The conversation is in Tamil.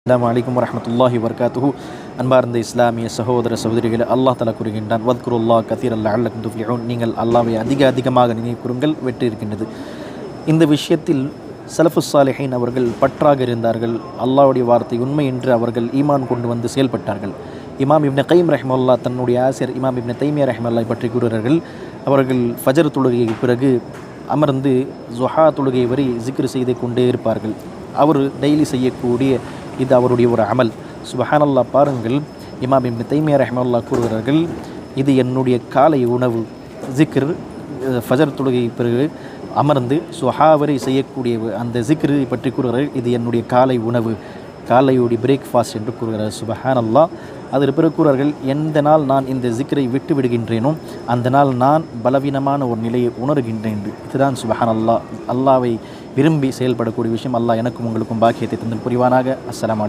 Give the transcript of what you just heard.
அஸ்ஸலாமு அலைக்கும் வரஹ்மத்துல்லாஹி வபரகாத்துஹு. அன்பார்ந்த இஸ்லாமிய சகோதர சகோதரிகளை அல்லாஹ் தஆலா கூறுகின்றான், வத்குருல்லாஹ் கதீரன் லஅல்லக்கும் துஃப்லிஹூன். நீங்கள் அல்லாஹ்வை அதிகமாக நினைவு கூறுங்கள், வெற்றி இருக்கின்றது. இந்த விஷயத்தில் ஸலஃபுஸ் ஸாலிஹீன் அவர்கள் பற்றாக இருந்தார்கள். அல்லாஹ்வுடைய வார்த்தை உண்மை என்று அவர்கள் ஈமான் கொண்டு வந்து செயல்பட்டார்கள். இமாம் இப்னு கைம் ரஹ்மத்துல்லாஹ் தன்னுடைய ஆசிரியர் இமாம் இப்னு தைமியா ரஹ்மத்துல்லாஹ் பற்றி கூறுகிறார்கள், அவர்கள் ஃபஜர் தொழுகைக்கு பிறகு அமர்ந்து ஸுஹா தொழுகை வரை ஜிக்ர் செய்து கொண்டே இருப்பார்கள். அவர் டெய்லி செய்யக்கூடிய இது அவருடைய ஒரு அமல். சுப்ஹானல்லாஹ். பாருங்கள், இமாம் இப்னு தைமியா ரஹ்மத்துல்லாஹ் கூறுகிறார்கள், இது என்னுடைய காலை உணவு. ஜிக்ர் ஃபஜர் தொழுகை பிறகு அமர்ந்து சுஹா வரை செய்யக்கூடிய அந்த ஜிக்ரு பற்றி கூறுகிறார்கள், இது என்னுடைய காலை உணவு, காலையுடைய பிரேக்ஃபாஸ்ட் என்று கூறுகிறார். சுப்ஹானல்லாஹ். அதற்கு பிறகு கூறுகிறார்கள், எந்த நாள் நான் இந்த ஜிக்ரை விட்டு விடுகின்றேனோ அந்த நாள் நான் பலவீனமான ஒரு நிலையை உணர்கின்றேன். இதுதான் சுப்ஹானல்லாஹ், அல்லாஹ்வை விரும்பி செயல்படக்கூடிய விஷயம். அல்லாஹ் எனக்கும் உங்களுக்கும் பாக்கியத்தை தந்து புரிவானாக. அஸ்ஸலாமு அலைக்கும்.